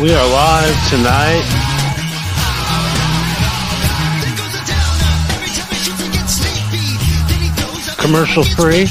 We are live tonight. Commercial free.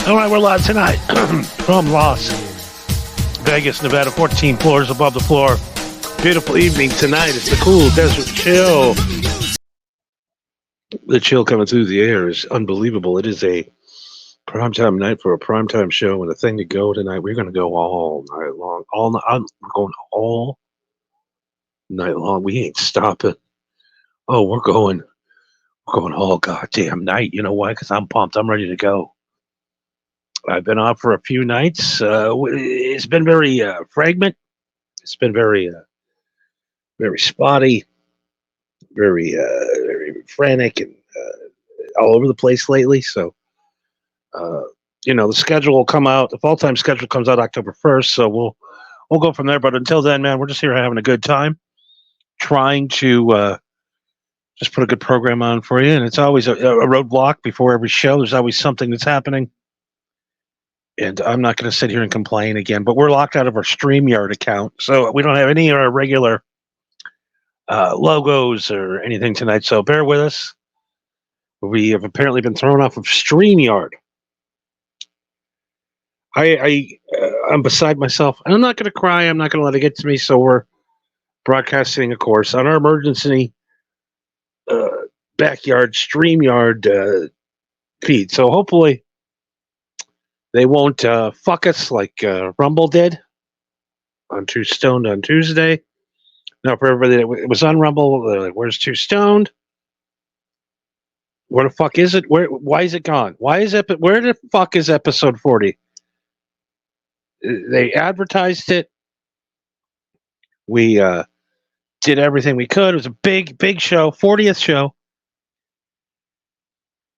All right, we're live tonight from Las Vegas, Nevada, 14 floors above the floor. Beautiful evening tonight. It's the cool desert chill. The chill coming through the air is unbelievable. It is a primetime night for a primetime show and a thing to go tonight. We're going to go all night long. We're going all night long. We ain't stopping. Oh, we're going all goddamn night. You know why? Because I'm pumped. I'm ready to go. I've been off for a few nights. It's been very fragment. It's been very spotty, very frantic, and all over the place lately. So, the schedule will come out. The fall-time schedule comes out October 1st. So we'll go from there. But until then, man, we're just here having a good time, trying to just put a good program on for you. And it's always a roadblock before every show. There's always something that's happening. And I'm not going to sit here and complain again, but we're locked out of our StreamYard account, so we don't have any of our regular logos or anything tonight, so bear with us. We have apparently been thrown off of StreamYard. I'm beside myself, and I'm not going to cry. I'm not going to let it get to me, so we're broadcasting, of course, on our emergency backyard StreamYard feed, so hopefully they won't fuck us like Rumble did on Too Stoned on Tuesday. Now, for everybody that was on Rumble, they're like, where's Too Stoned? Where the fuck is it? Why is it gone? Where the fuck is episode 40? They advertised it. We did everything we could. It was a big show, 40th show.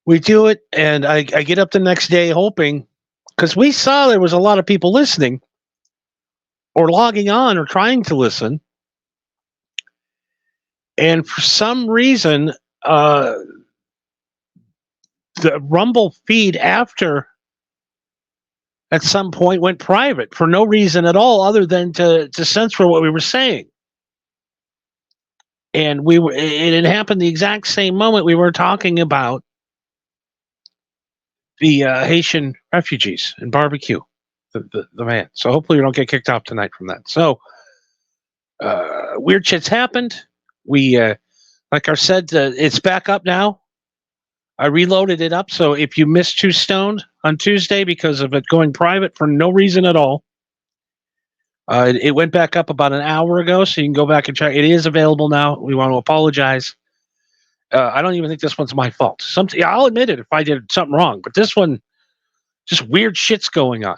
We do it, and I get up the next day hoping, because we saw there was a lot of people listening or logging on or trying to listen. And for some reason, the Rumble feed after at some point went private for no reason at all other than to censor what we were saying. And it happened the exact same moment we were talking about the Haitian refugees and barbecue, the man. So hopefully we don't get kicked off tonight from that. So weird shit's happened. We, like I said, it's back up now. I reloaded it up. So if you missed Too Stoned on Tuesday because of it going private for no reason at all, it went back up about an hour ago. So you can go back and check. It is available now. We want to apologize. I don't even think this one's my fault. I'll admit it if I did something wrong, but this one, just weird shit's going on.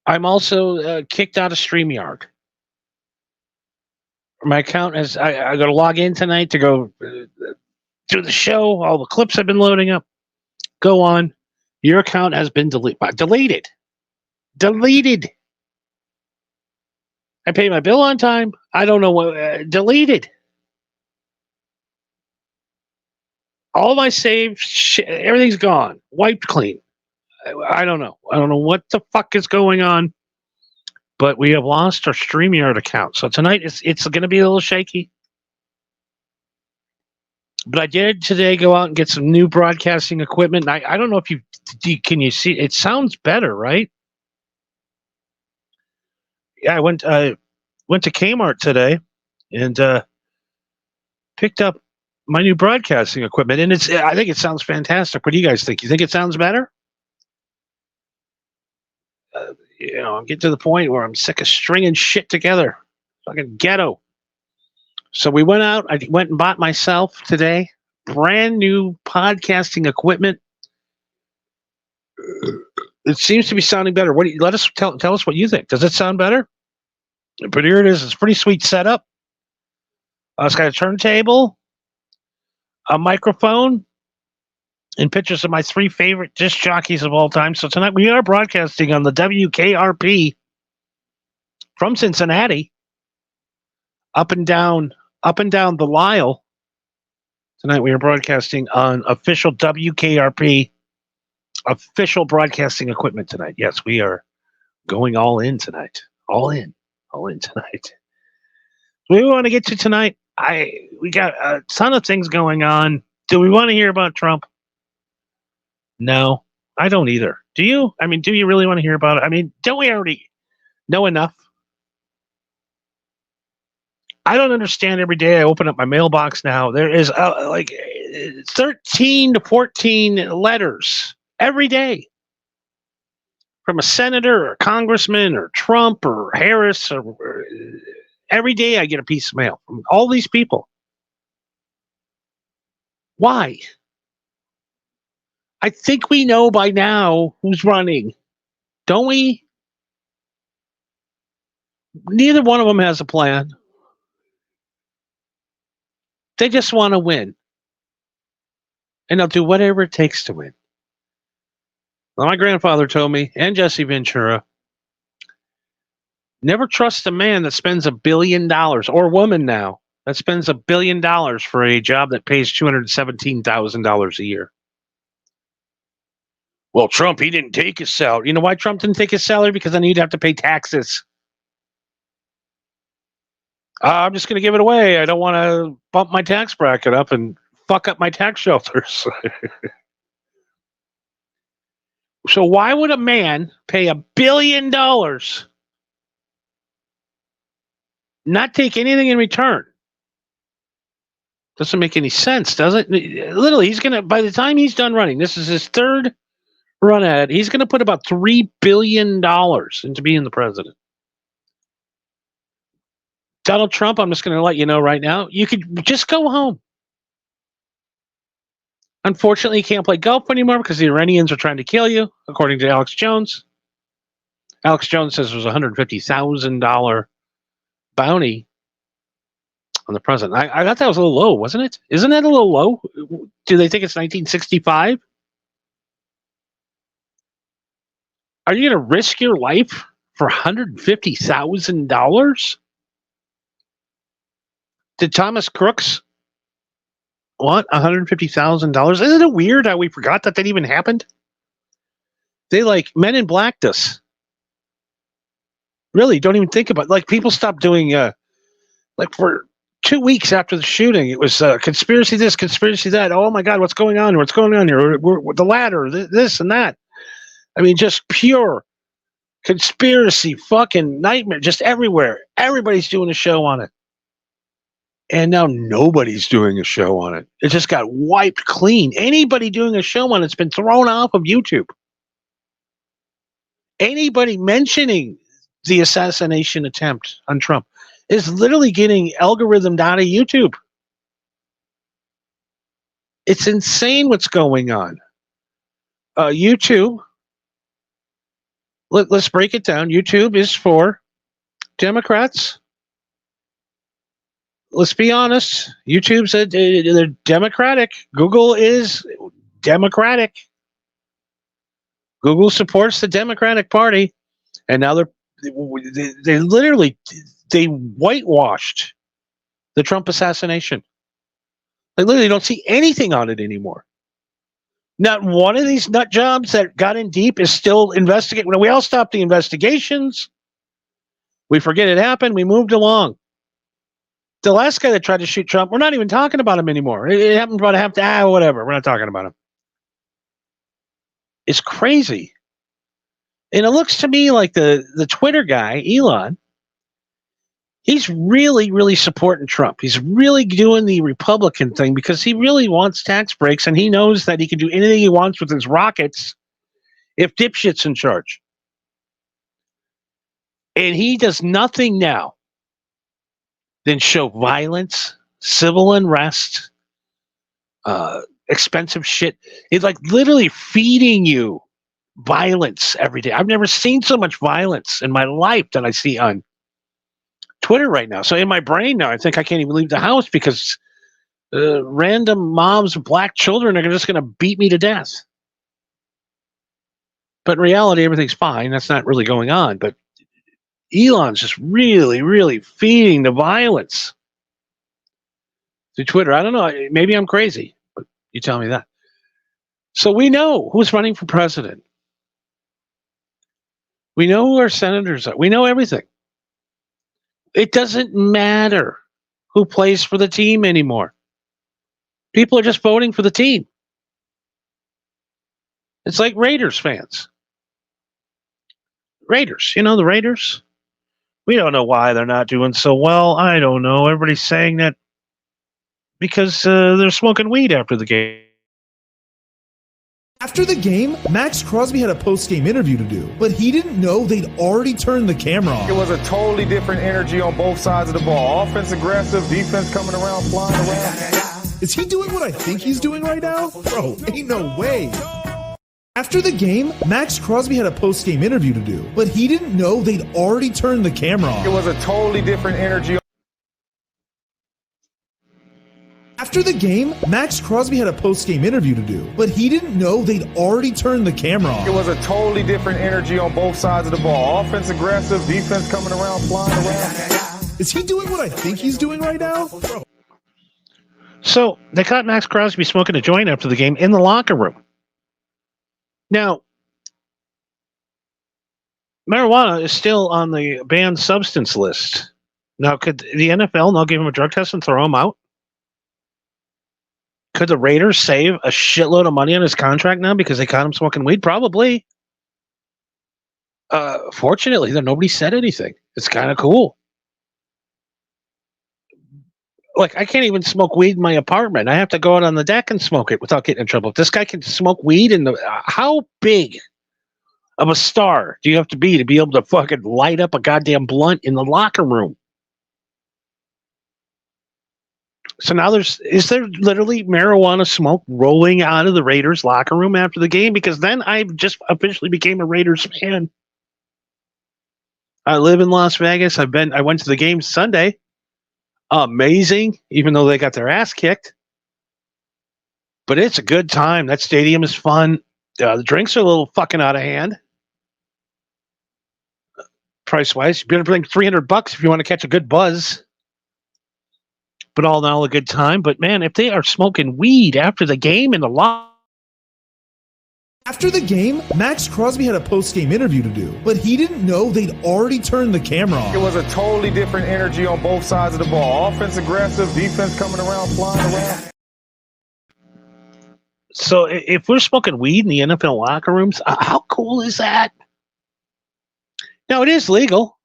I'm also kicked out of StreamYard. My account I got to log in tonight to go do the show. All the clips I've been loading up. Go on. Your account has been deleted. Deleted. I paid my bill on time. I don't know what. Deleted. All my saves, everything's gone. Wiped clean. I don't know. I don't know what the fuck is going on. But we have lost our StreamYard account. So tonight it's going to be a little shaky. But I did today go out and get some new broadcasting equipment. I don't know if can you see? It sounds better, right? Yeah, I went to Kmart today and picked up my new broadcasting equipment, and I think it sounds fantastic. What do you guys think? You think it sounds better? I'm getting to the point where I'm sick of stringing shit together. Fucking ghetto. So we went out. I went and bought myself today brand new podcasting equipment. It seems to be sounding better. What do you, let us tell us what you think? Does it sound better? But here it is. It's a pretty sweet setup. It's got a turntable, a microphone, and pictures of my three favorite disc jockeys of all time. So tonight we are broadcasting on the WKRP from Cincinnati, up and down the Lyle. Tonight we are broadcasting on official WKRP official broadcasting equipment tonight. Yes, we are going all in tonight. All in tonight. We want to get to tonight. We got a ton of things going on. Do we want to hear about Trump? No, I don't either. Do you? I mean, do you really want to hear about it? I mean, don't we already know enough? I don't understand. Every day I open up my mailbox now, there is like 13 to 14 letters every day from a senator or a congressman or Trump or Harris. Or every day I get a piece of mail from all these people. Why? I think we know by now who's running, don't we? Neither one of them has a plan. They just want to win. And they'll do whatever it takes to win. Well, my grandfather told me, and Jesse Ventura, never trust a man that spends $1 billion, or woman now, that spends $1 billion for a job that pays $217,000 a year. Well, Trump, he didn't take his salary. You know why Trump didn't take his salary? Because then he'd have to pay taxes. I'm just going to give it away. I don't want to bump my tax bracket up and fuck up my tax shelters. So why would a man pay $1 billion, not take anything in return? Doesn't make any sense, does it? Literally, he's going to, by the time he's done running, this is his third run at it, he's going to put about $3 billion into being the president. Donald Trump, I'm just going to let you know right now, you could just go home. Unfortunately, you can't play golf anymore because the Iranians are trying to kill you, according to Alex Jones. Alex Jones says there's a $150,000 bounty on the president. I thought that was a little low, wasn't it? Isn't that a little low? Do they think it's 1965? Are you going to risk your life for $150,000? Did Thomas Crooks want $150,000? Isn't it weird how we forgot that even happened? They like Men in Blacked us. Really, don't even think about it. Like people stopped doing like for 2 weeks after the shooting, it was conspiracy this, conspiracy that. Oh my God, what's going on? What's going on here? We're the ladder, this and that. I mean, just pure conspiracy, fucking nightmare, just everywhere. Everybody's doing a show on it. And now nobody's doing a show on it. It just got wiped clean. Anybody doing a show on it's been thrown off of YouTube. Anybody mentioning the assassination attempt on Trump is literally getting algorithmed out of YouTube. It's insane what's going on. YouTube, let's break it down. YouTube is for Democrats. Let's be honest. YouTube said they're Democratic. Google is Democratic. Google supports the Democratic Party, and now they literally whitewashed the Trump assassination. They literally don't see anything on it anymore. Not one of these nut jobs that got in deep is still investigating. When we all stopped the investigations, we forget it happened. We moved along. The last guy that tried to shoot Trump, we're not even talking about him anymore. It happened about whatever. We're not talking about him. It's crazy. And it looks to me like the Twitter guy, Elon, He's really, really supporting Trump. He's really doing the Republican thing because he really wants tax breaks, and he knows that he can do anything he wants with his rockets if dipshit's in charge. And he does nothing now than show violence, civil unrest, expensive shit. He's like literally feeding you violence every day. I've never seen so much violence in my life than I see on Twitter right now. So in my brain now, I think I can't even leave the house because random moms of black children are just going to beat me to death. But in reality, everything's fine. That's not really going on. But Elon's just really, really feeding the violence through Twitter. I don't know. Maybe I'm crazy, but you tell me that. So we know who's running for president. We know who our senators are. We know everything. It doesn't matter who plays for the team anymore. People are just voting for the team. It's like Raiders fans. Raiders, the Raiders? We don't know why they're not doing so well. I don't know. Everybody's saying that because they're smoking weed after the game. After the game, Max Crosby had a post-game interview to do, but he didn't know they'd already turned the camera off. It was a totally different energy on both sides of the ball. Offense aggressive, defense coming around, flying around. Is he doing what I think he's doing right now? Bro, ain't no way. After the game, Max Crosby had a post-game interview to do, but he didn't know they'd already turned the camera off. It was a totally different energy. After the game, Max Crosby had a post-game interview to do, but he didn't know they'd already turned the camera off. It was a totally different energy on both sides of the ball. Offense aggressive, defense coming around, flying around. Is he doing what I think he's doing right now? Bro. So they caught Max Crosby smoking a joint after the game in the locker room. Now, marijuana is still on the banned substance list. Now, could the NFL now give him a drug test and throw him out? Could the Raiders save a shitload of money on his contract now because they caught him smoking weed? Probably. Fortunately, nobody said anything. It's kind of cool. Like, I can't even smoke weed in my apartment. I have to go out on the deck and smoke it without getting in trouble. If this guy can smoke weed in the... how big of a star do you have to be able to fucking light up a goddamn blunt in the locker room? So now is there literally marijuana smoke rolling out of the Raiders locker room after the game? Because then I just officially became a Raiders fan. I live in Las Vegas. I went to the game Sunday. Amazing, even though they got their ass kicked. But it's a good time. That stadium is fun. The drinks are a little fucking out of hand. Price-wise, you better bring $300 if you want to catch a good buzz. But all in all, a good time. But man, if they are smoking weed after the game in the locker. After the game, Max Crosby had a post-game interview to do, but he didn't know they'd already turned the camera off. It was a totally different energy on both sides of the ball. Offense aggressive, defense coming around, flying around. So if we're smoking weed in the NFL locker rooms, how cool is that? Now, it is legal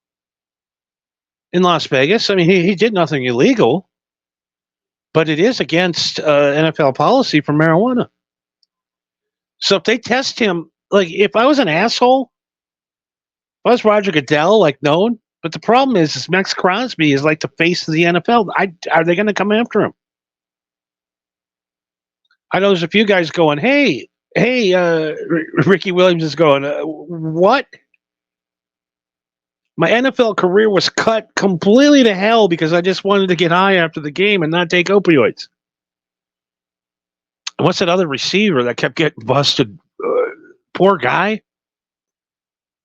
in Las Vegas. I mean, he did nothing illegal. But it is against NFL policy for marijuana. So if they test him, like if I was an asshole, if I was Roger Goodell, like known, but the problem is Max Crosby is like the face of the NFL. Are they going to come after him? I know there's a few guys going, hey, Ricky Williams is going, what? My NFL career was cut completely to hell because I just wanted to get high after the game and not take opioids. And what's that other receiver that kept getting busted? Poor guy.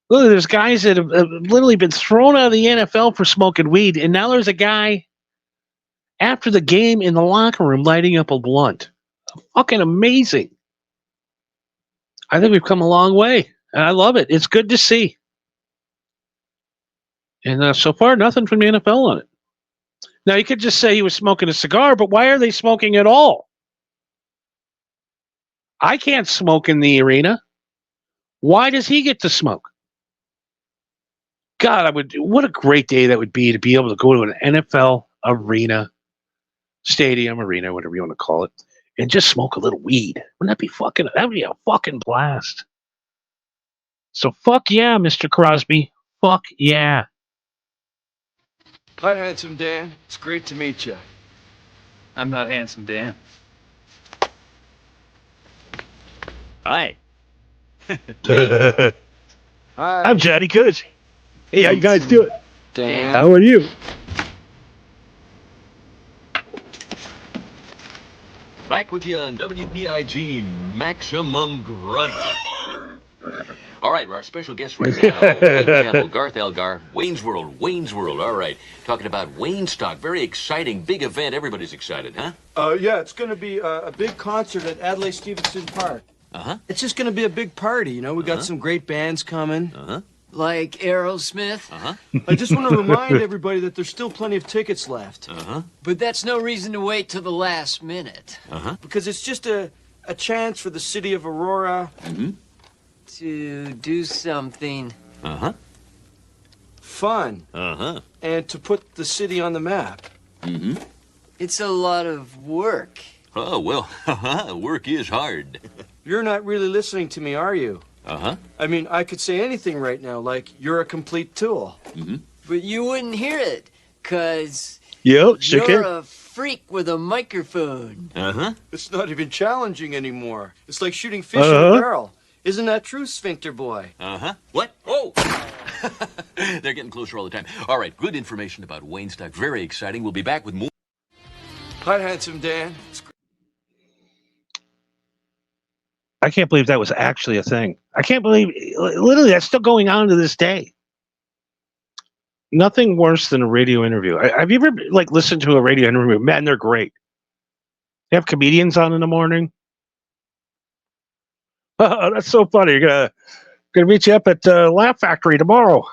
Look, there's guys that have literally been thrown out of the NFL for smoking weed, and now there's a guy after the game in the locker room lighting up a blunt. Fucking amazing. I think we've come a long way, and I love it. It's good to see. And so far, nothing from the NFL on it. Now, you could just say he was smoking a cigar, but why are they smoking at all? I can't smoke in the arena. Why does he get to smoke? God, what a great day that would be to be able to go to an NFL arena, stadium arena, whatever you want to call it, and just smoke a little weed. Wouldn't that would be a fucking blast. So fuck yeah, Mr. Crosby. Fuck yeah. Hi, Handsome Dan. It's great to meet you. I'm not Handsome Dan. Hi. Hi. I'm Johnny Coach. Hey, how you guys doing? Dan. How are you? Back with you on WPIG Maximum Grunt. All right, our special guest right now, Wayne Campbell, Garth Elgar, Wayne's World. All right, talking about Wayne Stock. Very exciting, big event. Everybody's excited, huh? Yeah, it's going to be a big concert at Adlai Stevenson Park. Uh-huh. It's just going to be a big party, you know. We got some great bands coming. Uh-huh. Like Aerosmith? Uh-huh. I just want to remind everybody that there's still plenty of tickets left. Uh-huh. But that's no reason to wait till the last minute. Uh-huh. Because it's just a chance for the city of Aurora To do something. Uh-huh. fun Uh-huh. and to put the city on the map. Mm-hmm. It's a lot of work. Oh, well, work is hard. You're not really listening to me, are you? Uh-huh. I mean, I could say anything right now, like, you're a complete tool. Mm-hmm. But you wouldn't hear it, 'cause Yo, sure you're can. a freak with a microphone. Uh-huh. It's not even challenging anymore. It's like shooting fish in a barrel. Isn't that true, Sphincter Boy? Uh-huh. What? Oh! They're getting closer all the time. All right, good information about Wayne Stock. Very exciting. We'll be back with more. Hi, Handsome Dan. I can't believe that was actually a thing. I can't believe, literally, that's still going on to this day. Nothing worse than a radio interview. Have you ever listened to a radio interview? Man, they're great. They have comedians on in the morning. Oh, that's so funny. You're gonna meet you up at Laugh Factory tomorrow.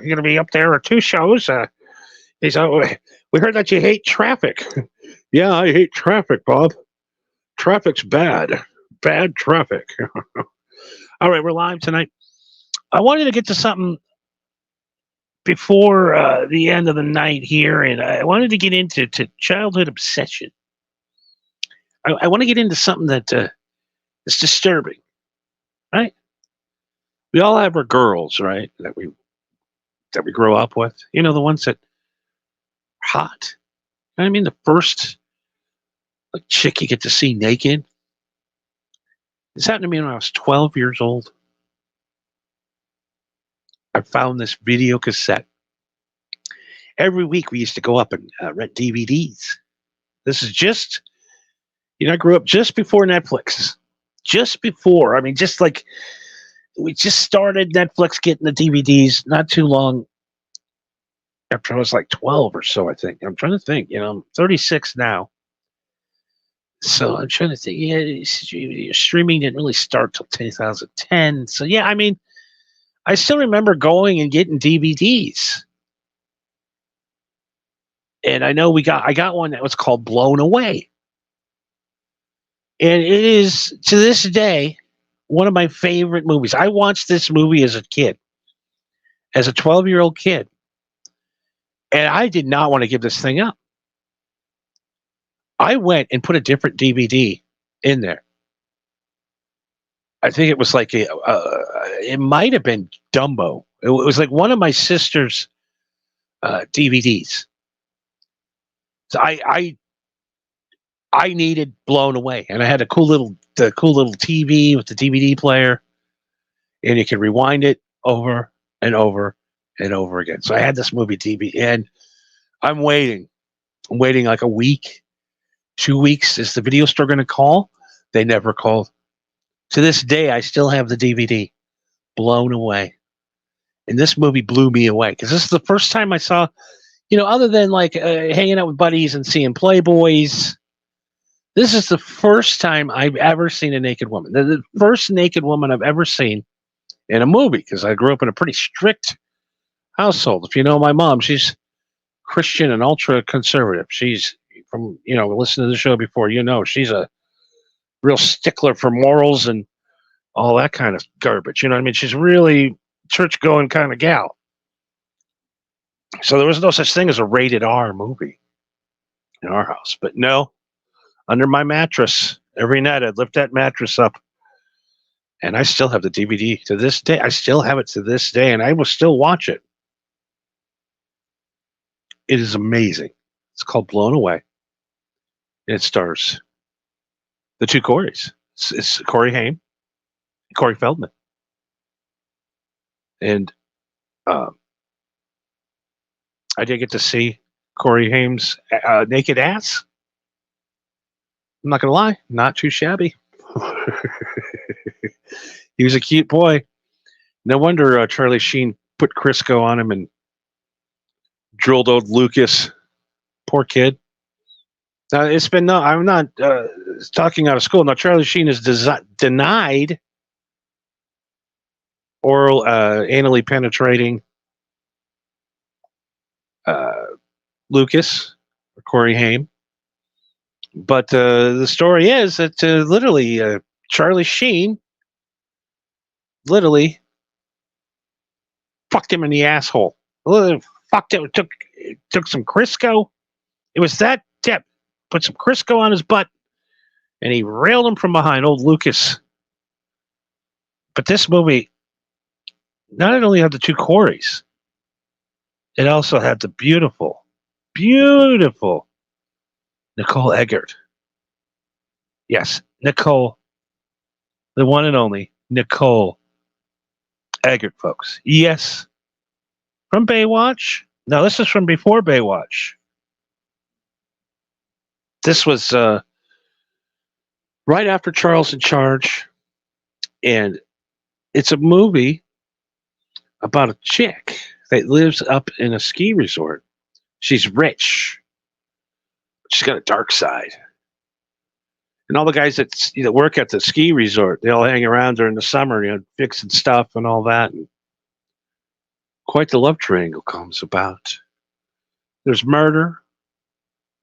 You're gonna be up there at 2 shows. He said, "Oh, we heard that you hate traffic." Yeah, I hate traffic, Bob. Traffic's bad. Bad traffic. All right, we're live tonight. I wanted to get to something before the end of the night here, and I wanted to get into childhood obsession. I want to get into something that is disturbing, right? We all have our girls, right? That we grow up with. You know, the ones that are hot. You know what I mean, the first chick you get to see naked. This happened to me when I was 12 years old. I found this video cassette. Every week we used to go up and rent DVDs. This is just, I grew up just before Netflix. Just before. I mean, just like, we just started Netflix getting the DVDs not too long after I was 12 or so, I think. I'm trying to think. I'm 36 now. So I'm trying to think. Yeah, streaming didn't really start till 2010. So yeah, I mean, I still remember going and getting DVDs. And I know I got one that was called Blown Away. And it is, to this day, one of my favorite movies. I watched this movie as a kid, as a 12-year-old kid. And I did not want to give this thing up. I went and put a different DVD in there. I think it was it might have been Dumbo. It was one of my sister's DVDs. So I needed Blown Away, and I had the cool little TV with the DVD player, and you could rewind it over and over and over again. So I had this movie DVD, and I'm waiting like a week. 2 weeks. Is the video store going to call? They never called. To this day, I still have the DVD, Blown Away. And this movie blew me away because this is the first time I saw, other than hanging out with buddies and seeing Playboys, this is the first time I've ever seen a naked woman. The first naked woman I've ever seen in a movie, because I grew up in a pretty strict household. If you know my mom, she's Christian and ultra conservative. She's from, listen to the show before, she's a real stickler for morals and all that kind of garbage. You know what I mean? She's really church-going kind of gal. So there was no such thing as a rated R movie in our house. But no, under my mattress, every night I'd lift that mattress up, and I still have the DVD to this day. I still have it to this day, and I will still watch it. It is amazing. It's called Blown Away. It stars the two Coreys. It's Corey Haim, Corey Feldman. And I did get to see Corey Haim's naked ass. I'm not going to lie, not too shabby. He was a cute boy. No wonder Charlie Sheen put Crisco on him and drilled old Lucas. Poor kid. I'm not talking out of school. Now, Charlie Sheen is denied oral, anally penetrating Lucas or Corey Haim. But the story is that literally Charlie Sheen literally fucked him in the asshole. Fucked him. Took some Crisco. It was that tip. Put some Crisco on his butt, and he railed him from behind, old Lucas. But this movie not only had the two Coreys, it also had the beautiful, beautiful Nicole Eggert. Yes, Nicole, the one and only Nicole Eggert, folks. Yes, from Baywatch. No, this is from before Baywatch. This was right after Charles in Charge, and it's a movie about a chick that lives up in a ski resort. She's rich. She's got a dark side. And all the guys that work at the ski resort, they all hang around during the summer, fixing stuff and all that. And quite the love triangle comes about. There's murder.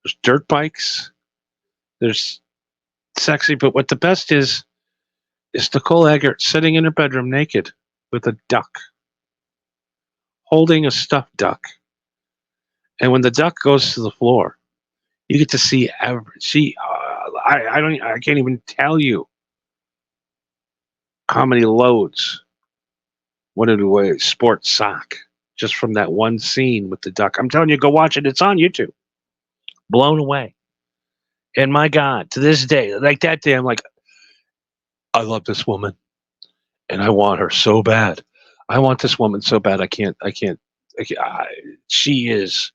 There's dirt bikes. There's sexy, but what the best is Nicole Eggert sitting in her bedroom naked with a duck, holding a stuffed duck. And when the duck goes to the floor, you get to see I can't even tell you how many loads went into a sports sock just from that one scene with the duck. I'm telling you, go watch it. It's on YouTube. Blown Away. And my God, to this day, like that day, I'm like, I love this woman, and I want her so bad. I want this woman so bad. She is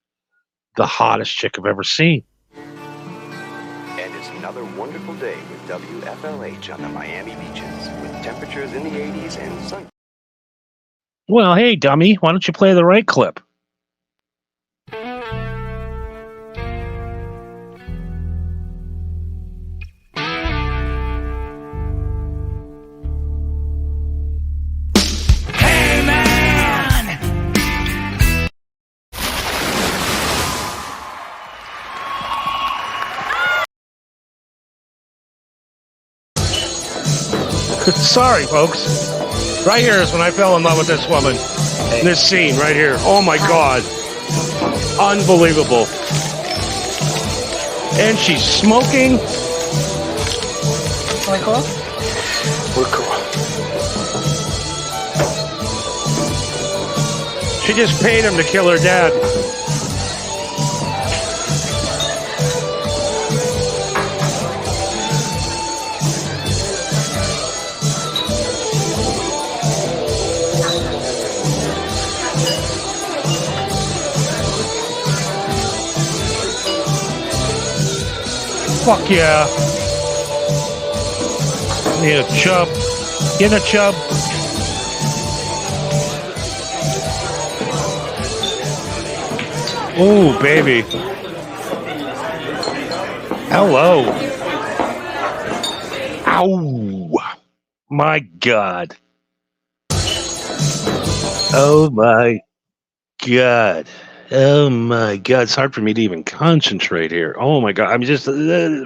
the hottest chick I've ever seen. And it's another wonderful day with WFLH on the Miami beaches, with temperatures in the 80s and sun. Well, hey, dummy, why don't you play the right clip? Sorry, folks. Right here is when I fell in love with this woman. This scene right here. Oh my God. Unbelievable. And she's smoking. Are we cool? We're cool. She just paid him to kill her dad. Fuck yeah. Need a chub. Get a chub. Ooh, baby. Hello. Ow. My God. Oh my God. Oh my God. It's hard for me to even concentrate here. Oh my God. I'm just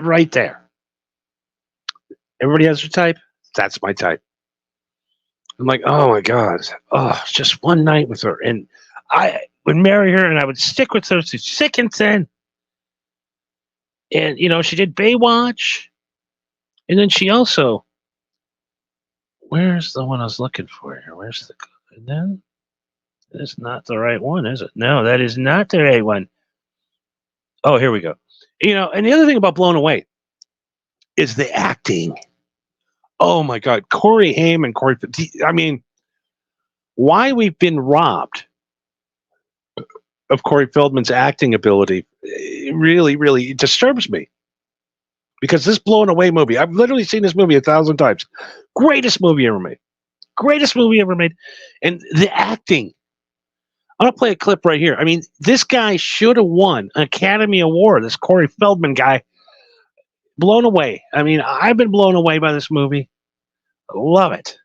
right there. Everybody has their type. That's my type. I'm like, oh my God. Oh, just one night with her. And would marry her, and I would stick with her through thick and thin. And, she did Baywatch. And then she also... Where's the one I was looking for here? Where's the... No, that's not the right one, is it? No, that is not the right one. Oh, here we go. And the other thing about Blown Away is the acting. Oh, my God. Corey Haim and Corey... I mean, why we've been robbed of Corey Feldman's acting ability really, really disturbs me. Because this Blown Away movie, I've literally seen this movie 1,000 times. Greatest movie ever made. Greatest movie ever made. And the acting. I'm going to play a clip right here. I mean, this guy should have won an Academy Award, this Corey Feldman guy. Blown away. I mean, I've been blown away by this movie. Love it.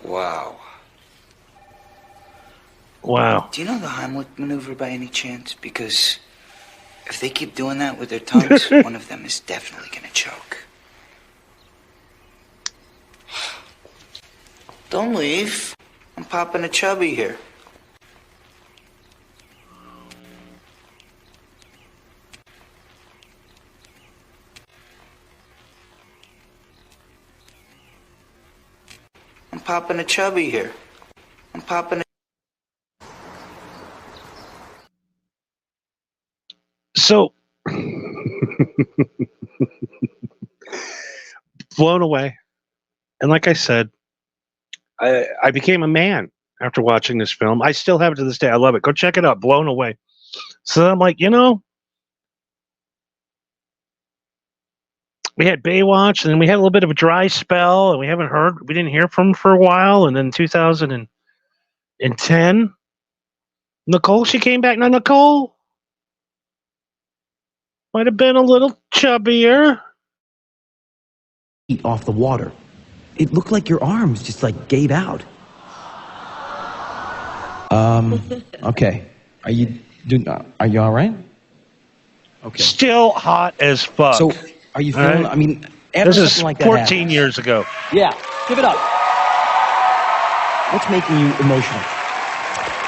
Wow. Wow. Do you know the Heimlich maneuver by any chance? Because if they keep doing that with their tongues, one of them is definitely going to choke. Don't leave. I'm popping a chubby here. I'm popping a chubby here. I'm popping a... So, blown away. And like I said, I became a man after watching this film. I still have it to this day. I love it. Go check it out. Blown away. So I'm like, we had Baywatch, and then we had a little bit of a dry spell, and we didn't hear from him for a while. And then 2010, Nicole, she came back. Now, Nicole might have been a little chubbier. Feet off the water. It looked like your arms just gave out. Okay. Are you all right? Okay. Still hot as fuck. So, are you feeling? Right? I mean, this is like that 14 happens, years ago. Yeah, give it up. What's making you emotional?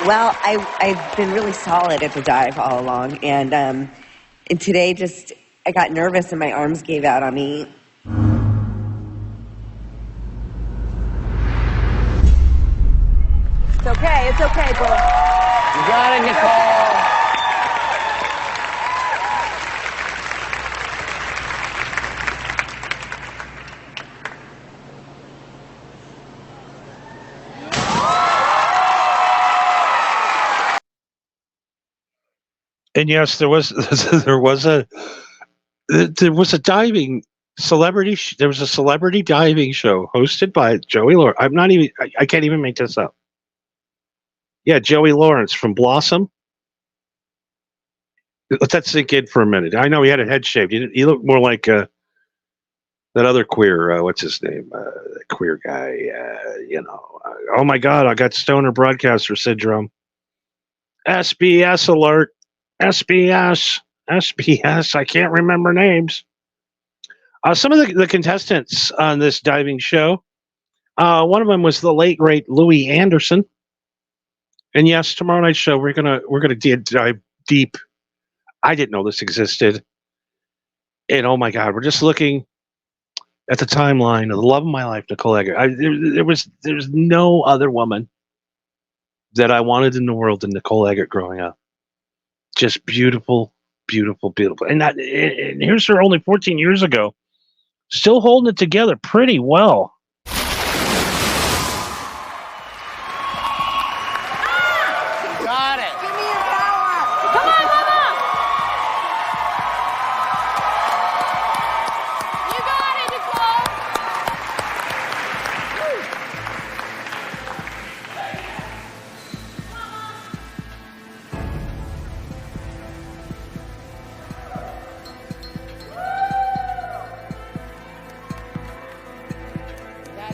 Well, I've been really solid at the dive all along, and today I got nervous and my arms gave out on me. It's okay, bro. You got it, Nicole. And yes, there was a diving celebrity. There was a celebrity diving show hosted by Joey Lawrence. I can't even make this up. Yeah, Joey Lawrence from Blossom. Let that sink in for a minute. I know he had a head shaved. He looked more like that other queer. What's his name? Queer guy. Oh my God! I got stoner broadcaster syndrome. SBS alert. SBS. I can't remember names. Some of the contestants on this diving show. One of them was the late great Louis Anderson. And yes, tomorrow night's show we're gonna dive deep. I didn't know this existed. And oh my God, we're just looking at the timeline of the love of my life, Nicole Eggert. There's no other woman that I wanted in the world than Nicole Eggert growing up. Just beautiful, beautiful, beautiful. And here's her only 14 years ago, still holding it together pretty well. Got it. Give me your power. Come on, Mama. You got it, Nicole.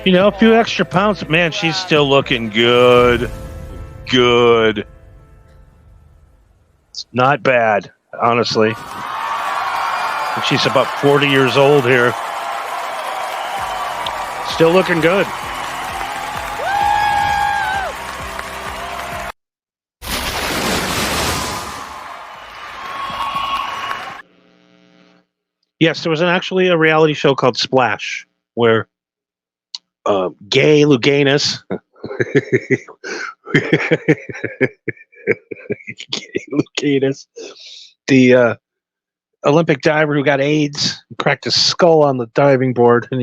A few extra pounds. Man, she's still looking good. Good. It's not bad, honestly. She's about 40 years old here. Still looking good. Yes, there was actually a reality show called Splash where gay Luganus, gay Luganus, the Olympic diver who got AIDS, cracked his skull on the diving board, and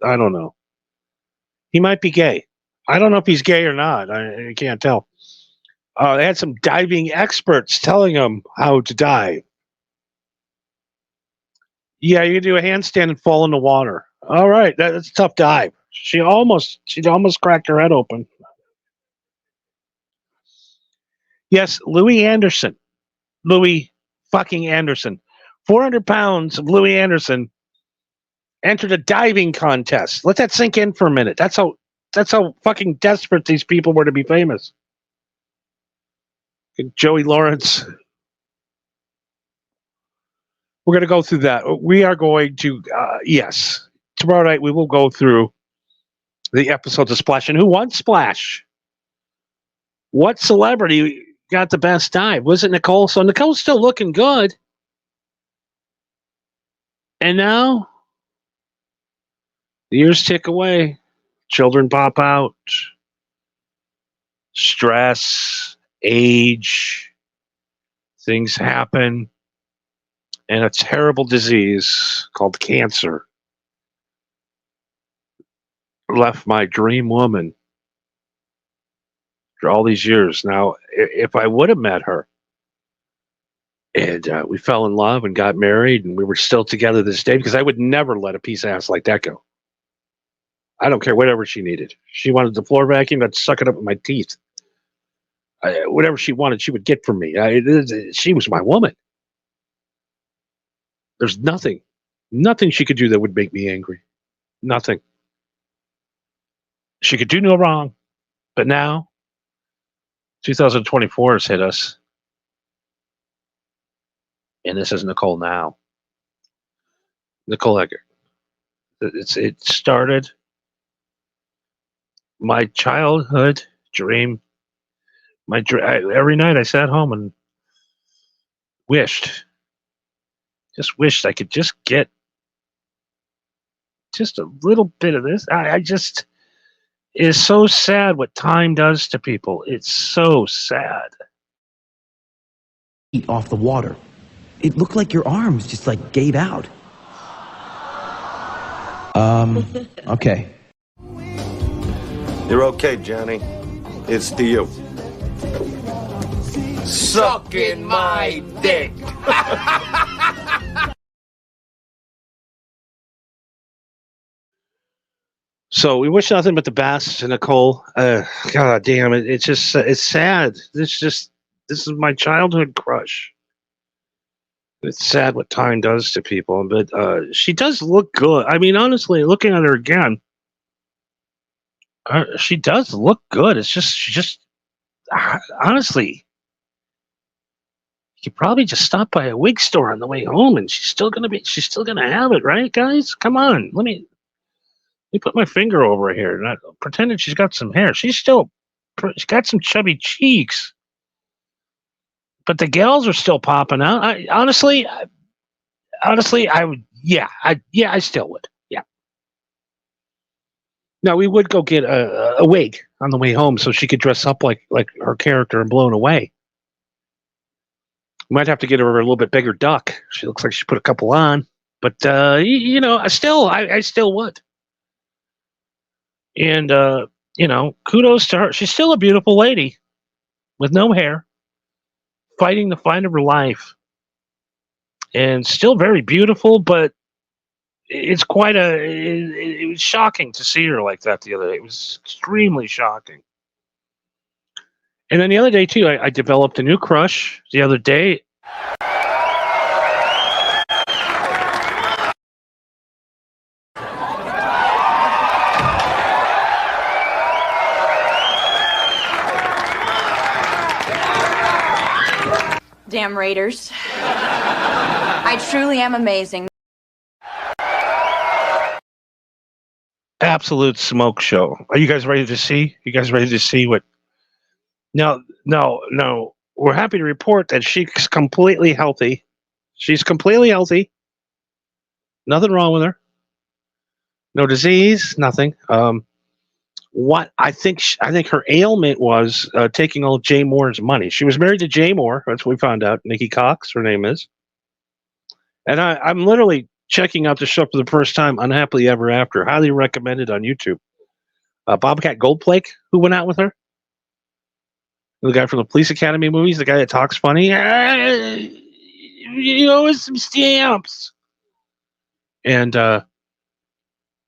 I don't know. He might be gay. I don't know if he's gay or not. I can't tell. They had some diving experts telling him how to dive. Yeah, you can do a handstand and fall in the water. All right, that's a tough dive. She almost cracked her head open. Yes, Louis fucking Anderson. 400 pounds of Louis Anderson entered a diving contest. Let that sink in for a minute. That's how fucking desperate these people were to be famous. Joey Lawrence. We're going to go through that. We are going to, yes. Tomorrow night we will go through the episodes of Splash. And who won Splash? What celebrity got the best dive? Was it Nicole? So Nicole's still looking good. And now the years tick away. Children pop out. Stress, age, things happen. And a terrible disease called cancer left my dream woman for all these years. Now, if I would have met her and we fell in love and got married and we were still together this day, because I would never let a piece of ass like that go. I don't care whatever she needed. She wanted the floor vacuum, I'd suck it up with my teeth. Whatever she wanted, she would get from me. She was my woman. There's nothing she could do that would make me angry. Nothing. She could do no wrong. But now, 2024 has hit us. And this is Nicole now. Nicole Eggert. It started my childhood dream. Every night I sat home and wished I could just get just a little bit of this. It is so sad what time does to people. It's so sad. Eat off the water. It looked like your arms just like gave out. Okay. You're okay, Johnny. It's to you. Sucking my dick. So we wish nothing but the best to Nicole. God damn it. It's sad. This is my childhood crush. It's sad what time does to people, but she does look good. I mean, honestly, looking at her again, she does look good. It's just honestly, you could probably just stop by a wig store on the way home, and she's still gonna have it, right, guys? Come on, let me put my finger over here, not pretending she's got some hair. She's got some chubby cheeks. But the gals are still popping out. I still would. Yeah. Now we would go get a wig on the way home so she could dress up like her character in Blown Away. We might have to get her a little bit bigger duck. She looks like she put a couple on, but I still would. And kudos to her. She's still a beautiful lady with no hair, fighting the fight of her life, and still very beautiful, but it's it was shocking to see her like that the other day. It was extremely shocking. And then the other day too, I developed a new crush the other day. Damn Raiders. I truly am amazing. absolute smoke show. Are you guys ready to see? You guys ready to see what? No. We're happy to report that she's completely healthy. She's completely healthy. Nothing wrong with her. No disease. Nothing. What I think her ailment was taking all Jay Moore's money. She was married to Jay Moore. That's what we found out. Nikki Cox, her name is. And I'm literally checking out the show for the first time. Unhappily Ever After. Highly recommended on YouTube. Bobcat Goldthwait, who went out with her. The guy from the Police Academy movies, the guy that talks funny. You owe us some stamps. And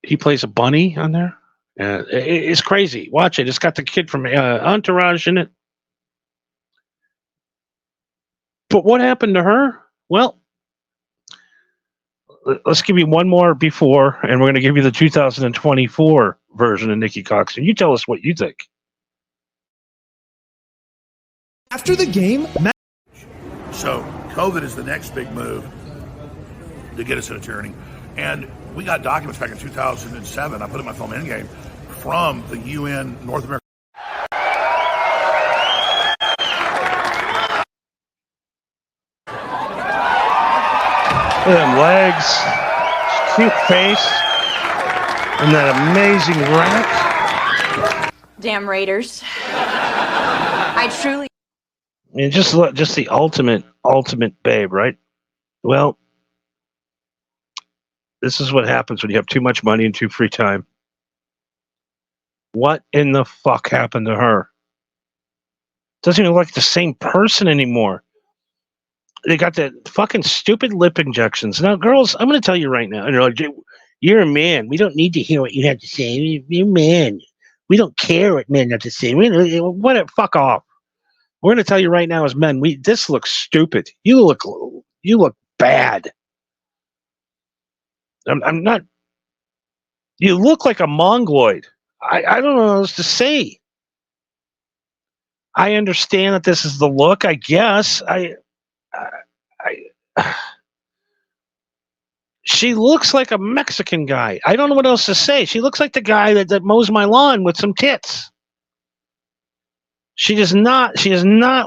he plays a bunny on there. It's crazy. Watch it. It's got the kid from Entourage in it. But what happened to her? Well, let's give you one more before, and we're going to give you the 2024 version of Nikki Cox. And you tell us what you think. After the game, So COVID is the next big move to get us an attorney. And we got documents back in 2007. I put in my film Endgame from the UN North America. Look at them legs, cute face, and that amazing rack. Damn Raiders. I truly. And just the ultimate babe, right? Well, this is what happens when you have too much money and too free time. What in the fuck happened to her? Doesn't even look like the same person anymore. They got that fucking stupid lip injections. Now, girls, I'm going to tell you right now. You're a man. We don't need to hear what you have to say. You're a man. We don't care what men have to say. Fuck off. We're going to tell you right now as men, this looks stupid. You look bad. I'm not. You look like a mongoloid. I don't know what else to say. I understand that this is the look. I guess she looks like a Mexican guy. I don't know what else to say. She looks like the guy that mows my lawn with some tits. She is not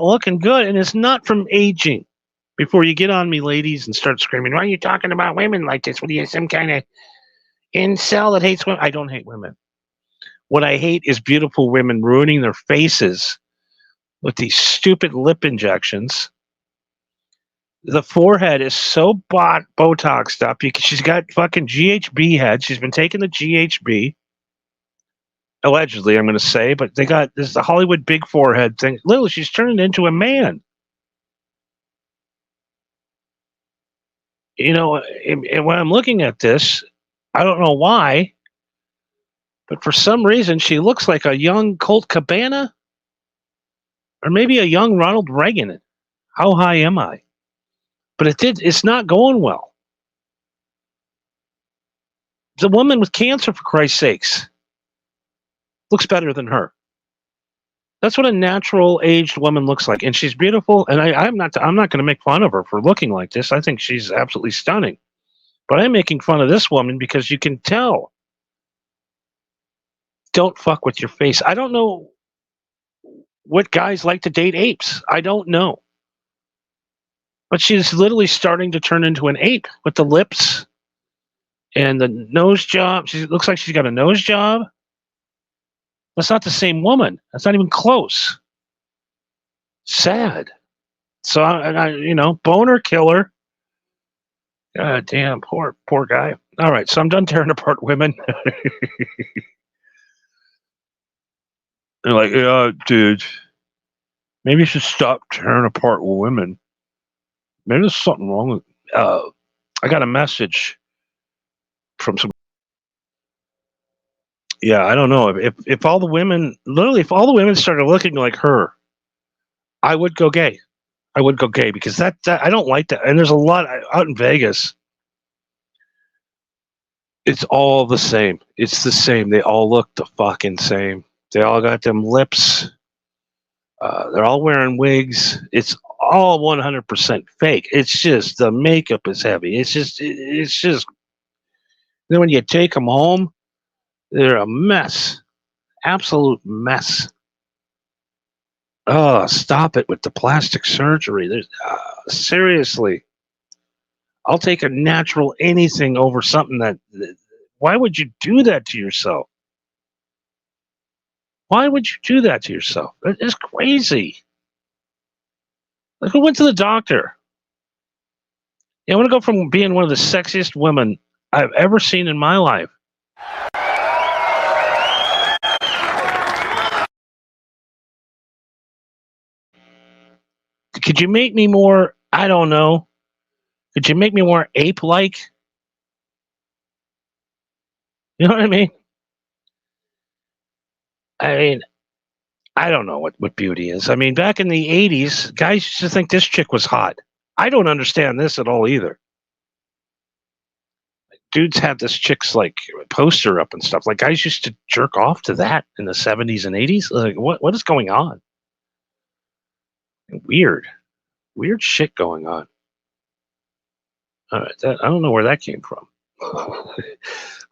looking good, and it's not from aging. Before you get on me, ladies, and start screaming, why are you talking about women like this? What are you, some kind of incel that hates women? I don't hate women. What I hate is beautiful women ruining their faces with these stupid lip injections. The forehead is so Botoxed up. She's got fucking GHB head. She's been taking the GHB. Allegedly, I'm going to say, but this is the Hollywood big forehead thing. Literally, she's turned into a man. And when I'm looking at this, I don't know why, but for some reason, she looks like a young Colt Cabana or maybe a young Ronald Reagan. How high am I? But it's not going well. The woman with cancer, for Christ's sakes, looks better than her. That's what a natural aged woman looks like, and she's beautiful. And I'm not going to make fun of her for looking like this. I think she's absolutely stunning. But I'm making fun of this woman because you can tell. Don't fuck with your face. I don't know what guys like to date apes. I don't know. But she's literally starting to turn into an ape with the lips and the nose job. She looks like she's got a nose job. That's not the same woman. That's not even close. Sad. So I boner killer. God damn, poor guy. All right, so I'm done tearing apart women. They're like, yeah, dude, maybe you should stop tearing apart women. Maybe there's something wrong with. I got a message from some. Yeah, I don't know if all the women, literally, if all the women started looking like her, I would go gay. I would go gay because that I don't like that. And there's a lot out in Vegas. It's all the same. It's the same. They all look the fucking same. They all got them lips. They're all wearing wigs. It's all 100% fake. It's just the makeup is heavy. It's just. Then when you take them home, They're a mess. Absolute mess. Oh, stop it with the plastic surgery. Seriously. I'll take a natural anything over something that. Why would you do that to yourself? Why would you do that to yourself? It's crazy. Like, who went to the doctor? I want to go from being one of the sexiest women I've ever seen in my life. Could you make me more, I don't know, could you make me more ape-like? You know what I mean? I don't know what beauty is. I mean, back in the 80s, guys used to think this chick was hot. I don't understand this at all either. Dudes had this chick's like poster up and stuff. Like, guys used to jerk off to that in the 70s and 80s. Like, what is going on? Weird shit going on. All right, I don't know where that came from.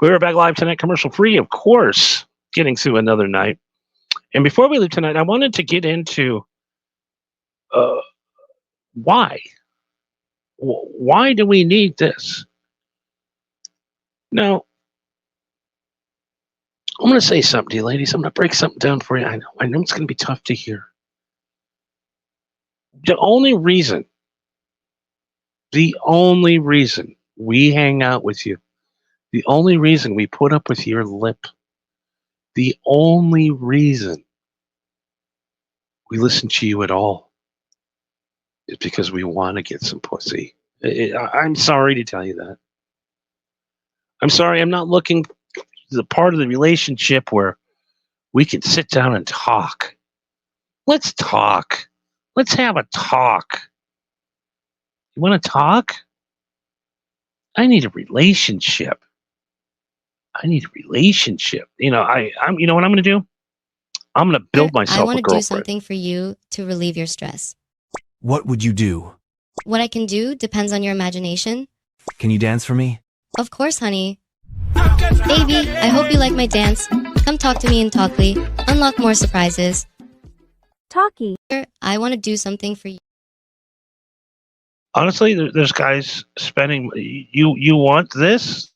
We were back live tonight, commercial free, of course, getting through another night. And before we leave tonight, I wanted to get into why. Why do we need this? Now, I'm going to say something to you, ladies. I'm going to break something down for you. I know it's going to be tough to hear. The only reason we hang out with you, the only reason we put up with your lip, the only reason we listen to you at all is because we want to get some pussy. I'm sorry to tell you that. I'm sorry, I'm not looking to the part of the relationship where we can sit down and talk. Let's talk. Let's have a talk. You want to talk? I need a relationship. You know, I'm. You know what I'm going to do? I'm going to build myself a girlfriend. I want to do something for you to relieve your stress. What would you do? What I can do depends on your imagination. Can you dance for me? Of course, honey. Baby, I hope you like my dance. Come talk to me in Talkly. Unlock more surprises. Talkie. I want to do something for you. Honestly, there's guys spending. You want this?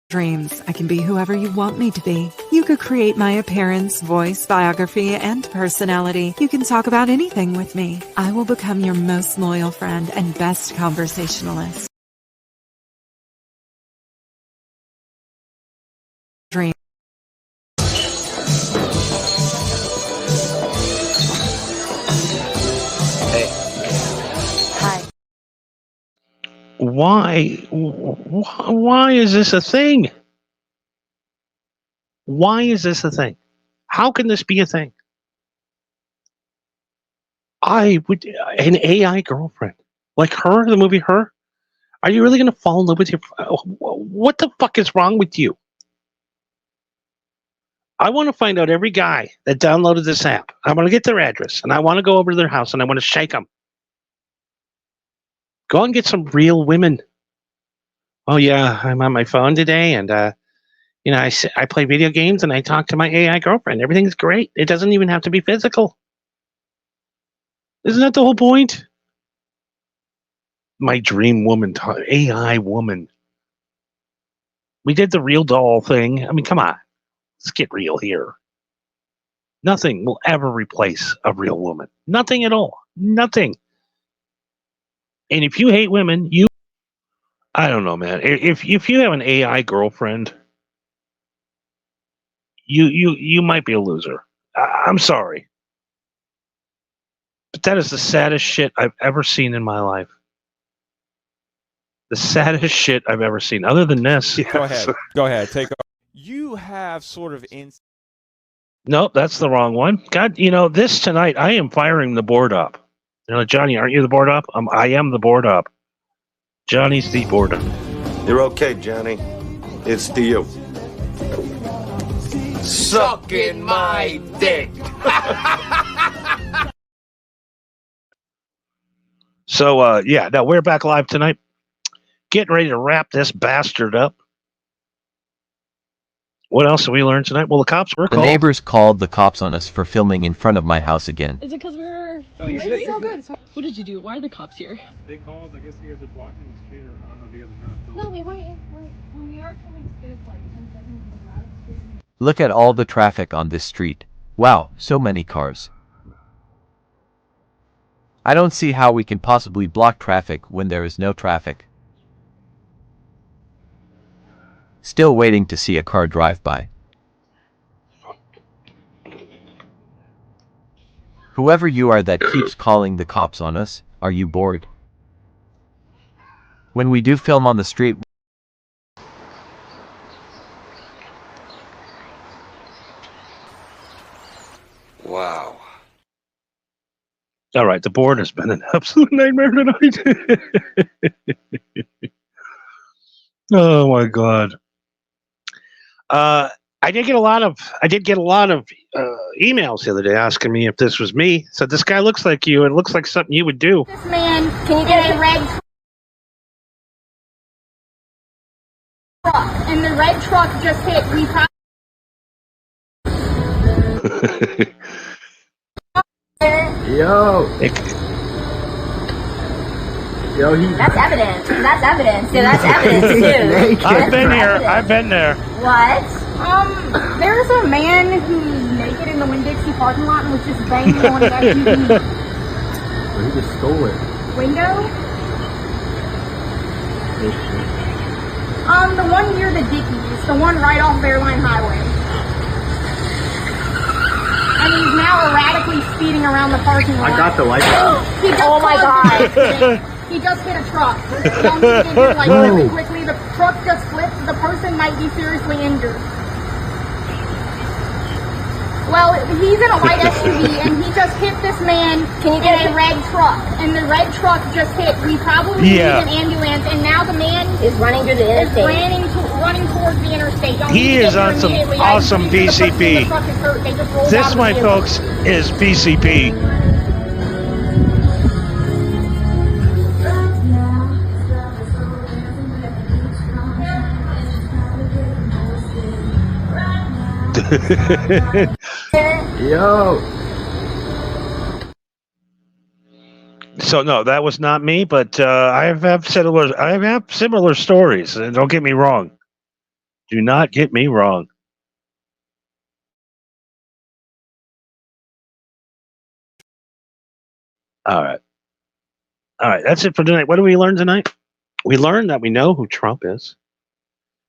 Dreams. I can be whoever you want me to be. You could create my appearance, voice, biography, and personality. You can talk about anything with me. I will become your most loyal friend and best conversationalist. Dream. Hey. Hi. Why is this a thing? Why is this a thing? How can this be a thing? An AI girlfriend like her, the movie Her. Are you really going to fall in love with your? What the fuck is wrong with you? I want to find out every guy that downloaded this app. I want to get their address, and I want to go over to their house, and I want to shake them. Go and get some real women. Oh yeah, I'm on my phone today, and you know, I play video games and I talk to my AI girlfriend. Everything's great. It doesn't even have to be physical. Isn't that the whole point? My dream woman, AI woman. We did the real doll thing. I mean, come on. Let's get real here. Nothing will ever replace a real woman. Nothing at all. Nothing. And if you hate women, I don't know, man. If you have an AI girlfriend, you might be a loser. I'm sorry. But that is the saddest shit I've ever seen in my life. The saddest shit I've ever seen. Other than this. Go ahead. Go ahead. Take over. You have sort of Nope, that's the wrong one. God, you know, this tonight, I am firing the board up. You know, Johnny, aren't you the board up? I am the board up. Johnny's the board up. You're okay, Johnny. It's to you. Sucking my dick. So, yeah, no, we're back live tonight. getting ready to wrap this bastard up. What else have we learned tonight? Well, the cops were The called. neighbors called the cops on us for filming in front of my house again. Is it because we're... It's all good. What did you do? Why are the cops here? They called. I guess you guys are blocking the street, or I don't know if you guys are trying to film. No, we weren't. When we are coming straight, like 10 seconds in the route. Look at all the traffic on this street. Wow, so many cars. I don't see how we can possibly block traffic when there is no traffic. Still waiting to see a car drive by. Whoever you are that keeps calling the cops on us, are you bored? When we do film on the street... Wow. All right, the board has been an absolute nightmare tonight. Oh my god. I did get a lot of emails the other day asking me if this was me. Said this guy looks like you and looks like something you would do. This man, can you get a red truck? And the red truck just hit. We probably. Yo, That's evidence. That's evidence. Yeah, that's evidence too. I've been here. I've been there. What? There's a man who's naked in the Winn-Dixie parking lot and was just banging on his SUV he just stole it. window. The one near the Dickies, the one right off Airline Highway. And he's now erratically speeding around the parking lot. I got the light. Oh my god. He just hit a truck. Really quickly. The truck just flipped. The person might be seriously injured. Well, he's in a white SUV and he just hit this man in a red truck. And the red truck just hit. We probably need an ambulance. And now the man is running through the interstate. Running towards the interstate. He is on some awesome PCP. This, my folks, is PCP. Yo. So no, that was not me, but I have similar stories. And don't get me wrong. Do not get me wrong. All right. That's it for tonight. What did we learn tonight? We learned that we know who Trump is.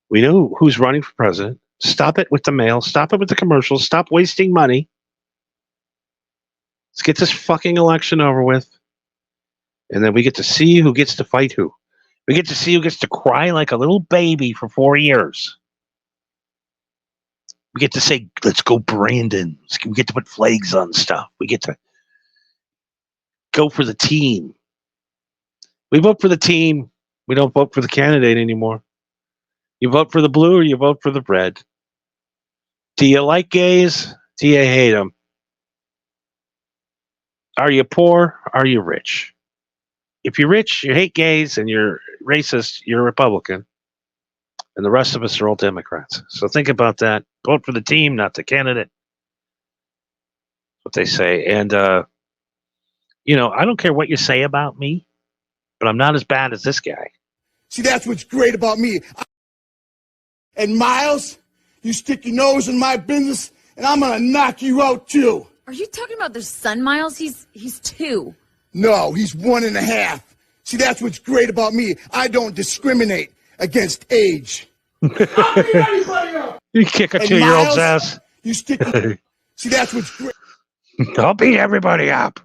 We know who's running for president. Stop it with the mail. Stop it with the commercials. Stop wasting money. Let's get this fucking election over with. And then we get to see who gets to fight who. We get to see who gets to cry like a little baby for 4 years. We get to say, let's go Brandon. We get to put flags on stuff. We get to go for the team. We vote for the team. We don't vote for the candidate anymore. You vote for the blue or you vote for the red. Do you like gays? Do you hate them? Are you poor? Are you rich? If you're rich, you hate gays, and you're racist, you're a Republican. And the rest of us are all Democrats. So think about that. Vote for the team, not the candidate. What they say. And, I don't care what you say about me, but I'm not as bad as this guy. See, that's what's great about me. And Miles, you stick your nose in my business, and I'm gonna knock you out too. Are you talking about their son, Miles? He's 2. No, he's 1.5. See, that's what's great about me. I don't discriminate against age. You kick a 2-year-old's ass. You stick. See, that's what's great. I'll beat everybody up.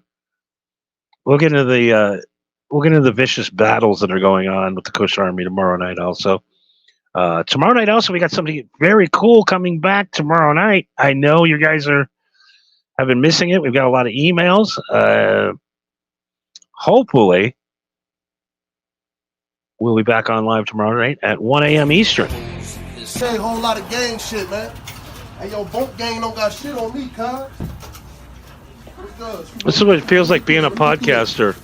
We'll get into the vicious battles that are going on with the Kush Army tomorrow night. Also, tomorrow night we got something very cool coming back tomorrow night. I know you guys have been missing it. We've got a lot of emails. Hopefully, we'll be back on live tomorrow night at 1 a.m. Eastern. Say a whole lot of gang shit, man. Hey, yo, Bunk Gang don't got shit on me, cuz. This is what it feels like being a podcaster.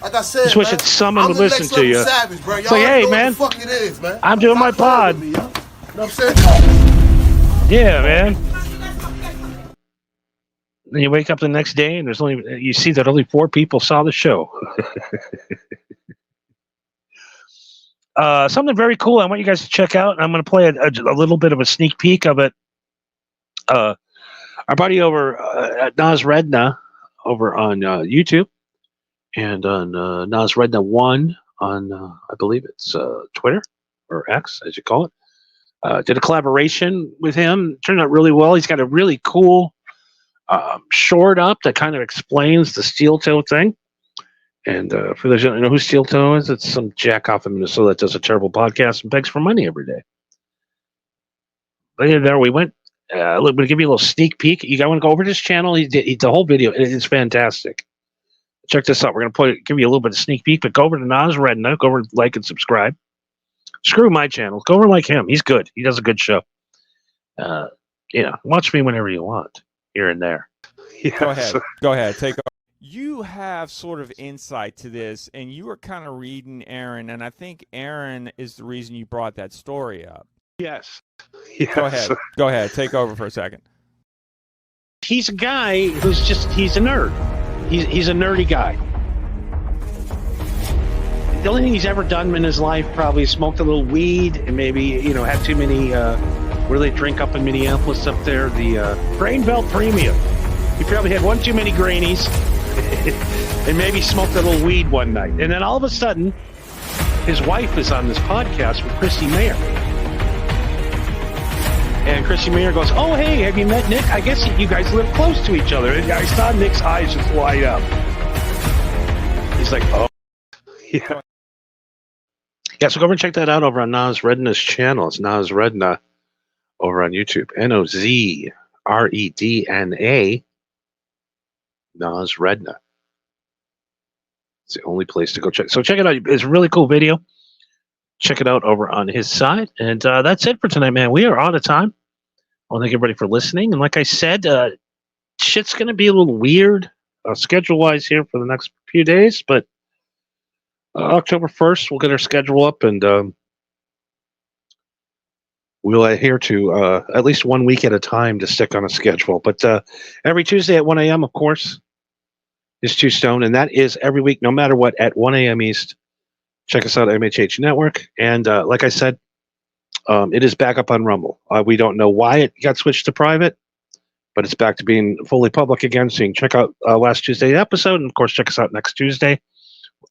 Like I said, Just wish man, that someone I'm would the listen next to level you. Savage, bro. It's Y'all like, already hey, know man, what the fuck it is, man. I'm doing my pod. Me, you know what I'm saying? Yeah, man. Then you wake up the next day and you see that only 4 people saw the show. Something very cool I want you guys to check out. I'm going to play a little bit of a sneak peek of it. Our buddy over at Nas Redna over on YouTube and on Nas Redna 1 on, I believe it's Twitter or X, as you call it. Did a collaboration with him. Turned out really well. He's got a really cool short up that kind of explains the steel toe thing. And for those who don't know who Steel Toe is, it's some jack off in Minnesota that does a terrible podcast and begs for money every day. But there we went. I'm going to give you a little sneak peek. You guys want to go over to his channel? He did the whole video. It's fantastic. Check this out. We're going to give you a little bit of sneak peek, but go over to Nas Redna. Go over, like, and subscribe. Screw my channel. Go over and like him. He's good. He does a good show. Watch me whenever you want, here and there. Yes. Go ahead. Take over. You have sort of insight to this, and you were kind of reading Aaron, and I think Aaron is the reason you brought that story up. Yes. Go ahead. Go ahead. Take over for a second. He's a guy he's a nerd. He's a nerdy guy. The only thing he's ever done in his life probably smoked a little weed and maybe, had too many, what do they drink up in Minneapolis up there? The Grain Belt Premium. He probably had one too many Grainies. And maybe smoked a little weed one night. And then all of a sudden, his wife is on this podcast with Christy Mayer. And Christy Mayer goes, oh, hey, have you met Nick? I guess you guys live close to each other. And I saw Nick's eyes just light up. He's like, oh. Yeah. Yeah, so go over and check that out over on Nas Redna's channel. It's Nas Redna over on YouTube. NOZREDNA. Nas Redna. It's the only place to go check. So check it out. It's a really cool video. Check it out over on his side. And that's it for tonight, man. We are out of time. I want to thank everybody for listening. And like I said, shit's going to be a little weird schedule-wise here for the next few days. But October 1st, we'll get our schedule up and we'll adhere to at least 1 week at a time to stick on a schedule. But every Tuesday at 1 a.m., of course, is Two Stone, and that is every week, no matter what, at 1 a.m. East. Check us out at MHH Network. And like I said, it is back up on Rumble. We don't know why it got switched to private, but it's back to being fully public again. So you can check out last Tuesday's episode, and of course, check us out next Tuesday.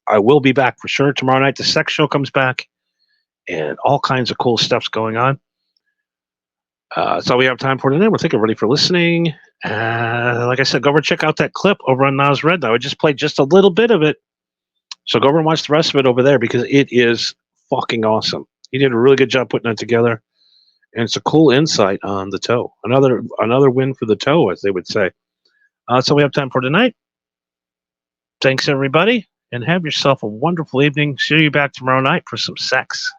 I will be back for sure. Tomorrow night, the sex show comes back, and all kinds of cool stuff's going on. That's all we have time for today. Well, thank everybody for listening. Like I said, go over and check out that clip over on Nas Red. I would just play just a little bit of it. So go over and watch the rest of it over there because it is fucking awesome. He did a really good job putting it together. And it's a cool insight on the toe. Another win for the toe, as they would say. That's all we have time for tonight. Thanks, everybody. And have yourself a wonderful evening. See you back tomorrow night for some sex.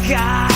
God.